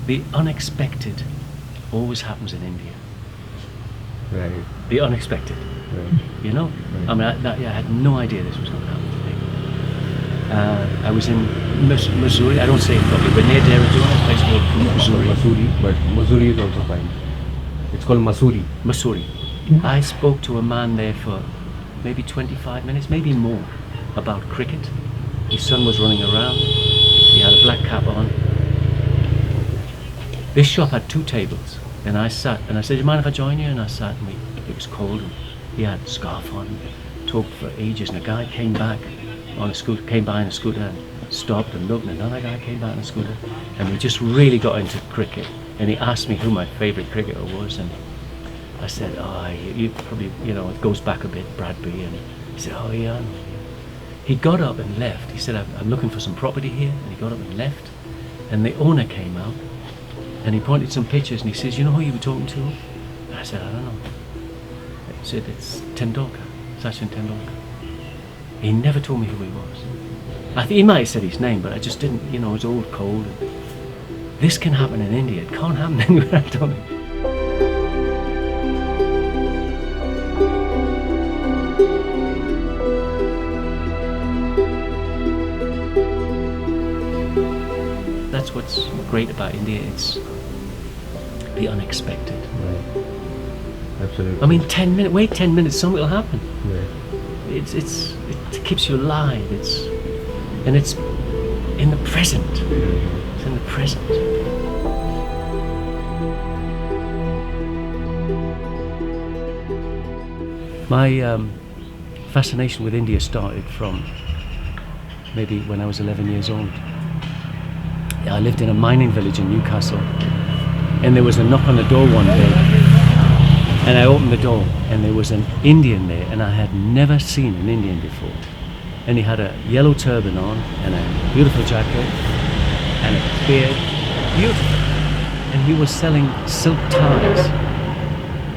the unexpected always happens in India. Right. The unexpected, Right. you know? Right. I mean, I had no idea this was going to happen today. I was in Missouri, I don't say it properly, but near Dehradun, a place called Missouri. Masuri, but Missouri is also fine. It's called Masuri. Missouri. I spoke to a man there for maybe 25 minutes, maybe more, about cricket. His son was running around. He had a black cap on. This shop had 2 tables, and I sat, and I said, "Do you mind if I join you?" And I sat, and it was cold, and he had a scarf on, talked for ages, and a guy came back on a scooter, came by on a scooter, and stopped and looked, and another guy came by on a scooter, and we just really got into cricket. And he asked me who my favourite cricketer was, and I said, "Oh, you probably, you know, it goes back a bit, Bradby." And he said, "Oh yeah." He got up and left. He said, I'm looking for some property here," and he got up and left. And the owner came out, and he pointed some pictures, and he says, "You know who you were talking to?" And I said, "I don't know." He said, "It's Tendulkar, Sachin Tendulkar." He never told me who he was. I think he might have said his name, but I just didn't, you know, it was all cold. This can happen in India. It can't happen anywhere, I don't think. That's what's great about India. It's the unexpected. Right. Absolutely. I mean, 10 minutes. Wait 10 minutes, something will happen. Right. It keeps you alive. It's in the present. It's in the present. My fascination with India started from maybe when I was 11 years old. I lived in a mining village in Newcastle, and there was a knock on the door one day, and I opened the door, and there was an Indian there, and I had never seen an Indian before. And he had a yellow turban on, and a beautiful jacket, and a beard, beautiful. And he was selling silk ties.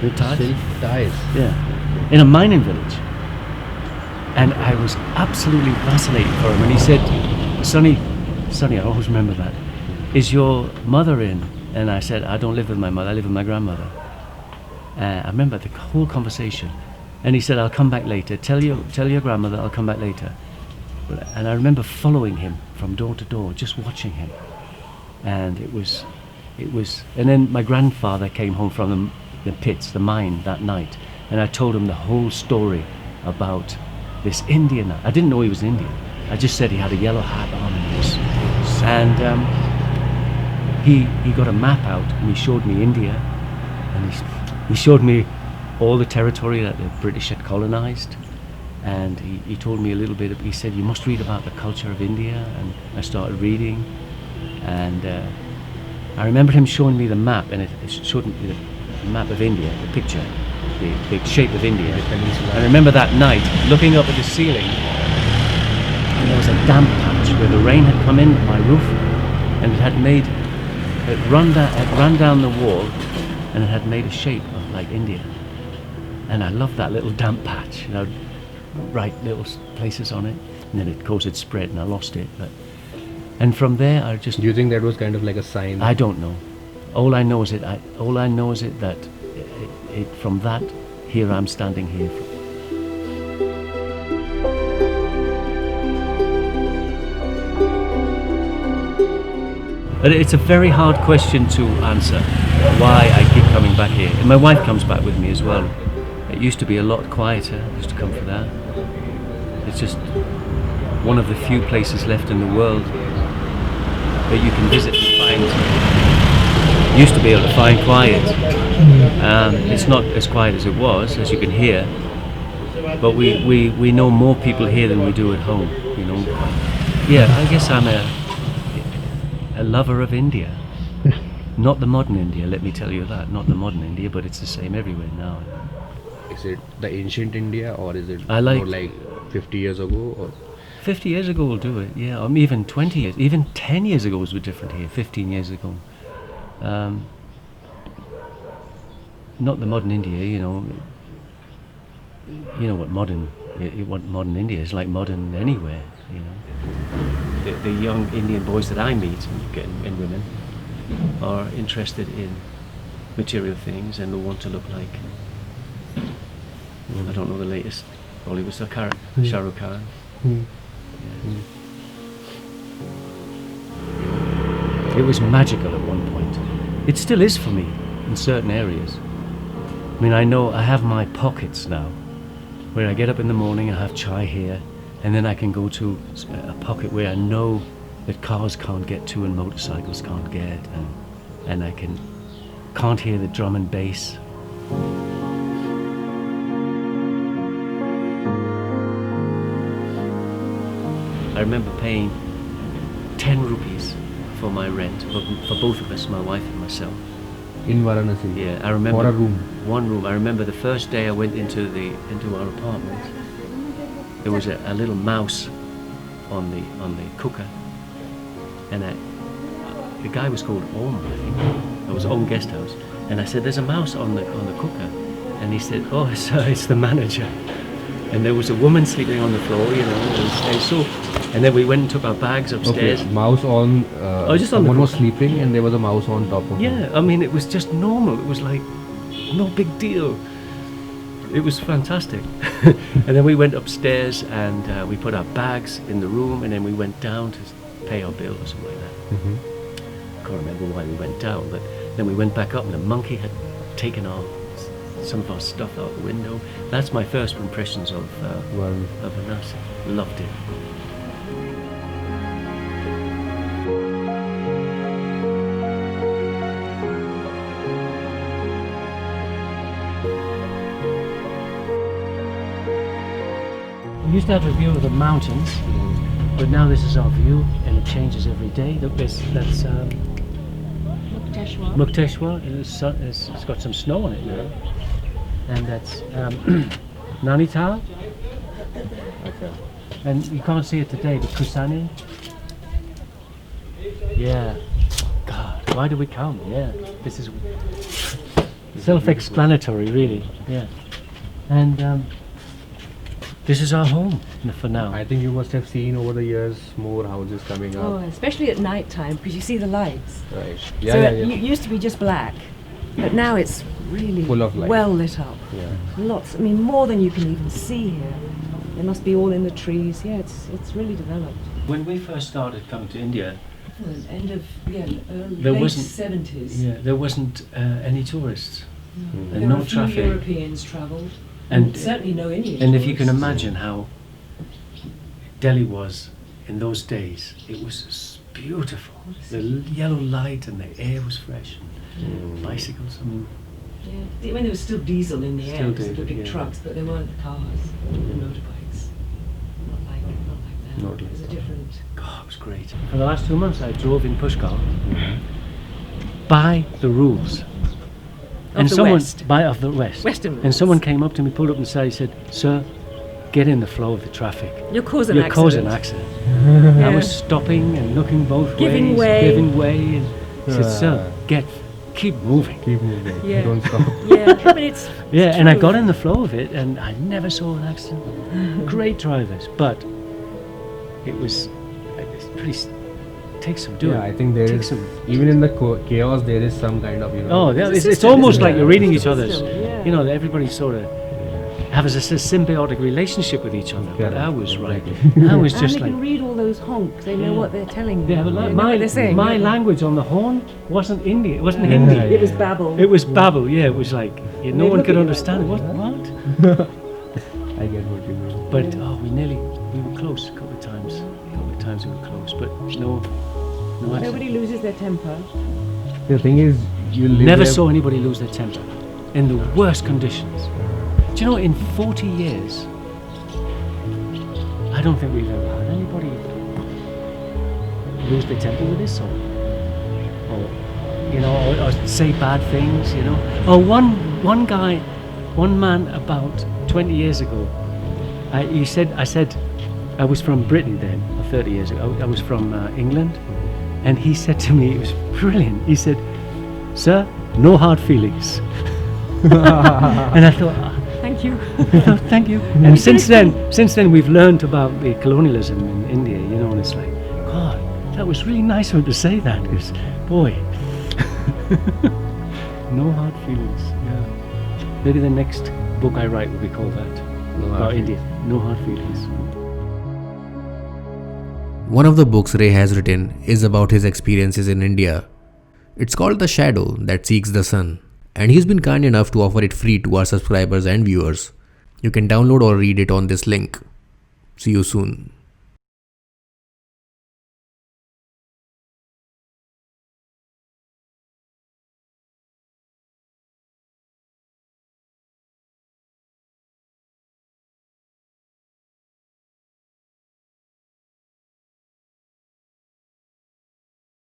Silk ties? Silk ties. Yeah, in a mining village. And I was absolutely fascinated for him. And he said, Sonny, I always remember that. "Is your mother in?" And I said, "I don't live with my mother, I live with my grandmother." I remember the whole conversation. And he said, "I'll come back later. Tell your grandmother I'll come back later." And I remember following him from door to door, just watching him. And it was, and then my grandfather came home from the pits, the mine that night. And I told him the whole story about this Indian. I didn't know he was Indian. I just said he had a yellow hat on and he got a map out and he showed me India, and he showed me all the territory that the British had colonized, and he told me a little bit. He said, "You must read about the culture of India," and I started reading, and I remember him showing me the map, and it showed me the map of India, the picture, the shape of India. I remember that night looking up at the ceiling, and there was a damp patch where the rain had come in my roof, and it ran down the wall, and it had made a shape of like India. And I loved that little damp patch, you know, write little places on it, and then of course it spread and I lost it. And from there I just... Do you think that was kind of like a sign? I don't know. All I know is that from that, here I'm standing here. But it's a very hard question to answer, why I keep coming back here. And my wife comes back with me as well. It used to be a lot quieter. I used to come for that. It's just one of the few places left in the world that you can visit and find. Used to be able to find quiet. It's not as quiet as it was, as you can hear. But we know more people here than we do at home. You know. Yeah, I guess I'm a lover of India. Not the modern India, let me tell you that. Not the modern India, but it's the same everywhere now. Is it the ancient India, or is it more like 50 years ago? Or 50 years ago will do it, yeah. Even 20 years, even 10 years ago was different here, 15 years ago. Not the modern India, you know. You know what modern India is, like modern anywhere, you know. The young Indian boys that I meet and women, are interested in material things and they want to look like, I don't know the latest Bollywood star, Shah Rukh Khan. It was magical at one point. It still is for me in certain areas. I mean, I know I have my pockets now, where I get up in the morning and have chai here, and then I can go to a pocket where I know that cars can't get to and motorcycles can't get, and I can't hear the drum and bass. I remember paying 10 rupees for my rent, for both of us, my wife and myself. In Varanasi? Yeah, I remember. For a room? One room. I remember the first day I went into our apartment. There was a little mouse on the cooker, and the guy was called Om, I think. It was Om Guest House, and I said, "There's a mouse on the cooker," and he said, "Oh, sir, it's the manager." And there was a woman sleeping on the floor, you know. And then we went and took our bags upstairs. Okay, mouse on. Just on someone was sleeping, and there was a mouse on top of. Yeah, I mean, it was just normal. It was like no big deal. It was fantastic. And then we went upstairs and we put our bags in the room, and then we went down to pay our bill or something like that. I can't remember why we went down, but then we went back up, and the monkey had taken some of our stuff out the window. That's my first impressions of Varanasi. Loved it. We used to have a view of the mountains, but now this is our view, and it changes every day. Look, that's Mukteshwar. It's got some snow on it now, and that's Nainital. Okay. And you can't see it today, but Kusani. Yeah. God, why do we come? Yeah, this is self-explanatory, really. Yeah. And this is our home for now. I think you must have seen over the years more houses coming Oh, up. especially at night time, because you see the lights. Right. So Yeah, it used to be just black, but now it's really Full of light. well lit up. Yeah. Lots. I mean, more than you can even see here. They must be all in the trees. Yeah, it's really developed. When we first started coming to India, End of There late wasn't- 70s. there wasn't any tourists There and were no a few traffic. Europeans travelled, And and certainly no Indians. And if you can imagine how Delhi was in those days, it was beautiful. The yellow light and the air was fresh. And bicycles. I mean, Yeah, when there was still diesel in the Still air, so the diesel, big yeah. trucks, but there weren't cars, the motorbikes. Not like now. Not like It was a that. different. God, it was great. For the last 2 months, I drove in Pushkar by the rules. Of the West. Of the West. Western And rules. someone came up to me, pulled up and he said, "Sir, get in the flow of the traffic. You're causing You're accident. causing accident." Yeah. I was stopping and looking both Giving ways, way. giving way, and he said, "Sir, keep moving." Keep moving. Yeah. Don't stop. Yeah, I mean it's. Yeah, and I true. got in the flow of it, and I never saw an accident. Great drivers, but it's pretty. Takes some doing. Yeah, I think there Takes is, some. even in the chaos, there is some kind of, Oh, yeah, It's a it's system, almost isn't like it? you're reading It's each a other's. system, yeah. You know, everybody sort of has a symbiotic relationship with each other. But Correct, I was right. exactly. I was And just they like. can read all those honks. They know Yeah. what they're telling you. Yeah, but They like know what they're saying. my yeah. language on the horn wasn't Indian. It wasn't Yeah, Hindi. yeah. It was babble. It was Babel. Yeah, it was like no they one look could at you understand. like, What? I get what you mean. But we were close a couple of times. We were close, but no accident. Nobody loses their temper. The thing is, you live Never there- saw anybody lose their temper in the worst conditions. Do you know, in 40 years, I don't think we've ever had anybody lose their temper with this or say bad things, you know. Oh, one man about 20 years ago, I said, I was from Britain then, 30 years ago. I was from England, and he said to me, it was brilliant. He said, "Sir, no hard feelings." And I thought, Thank you. thank you. And since then we've learned about the colonialism in India, you know, and it's like, God, that was really nice of him to say that, because, boy, No hard feelings. Yeah. Maybe the next book I write will be called that. No hard About feelings. India. No hard feelings. One of the books Ray has written is about his experiences in India. It's called The Shadow That Seeks the Sun, and he's been kind enough to offer it free to our subscribers and viewers. You can download or read it on this link. See you soon.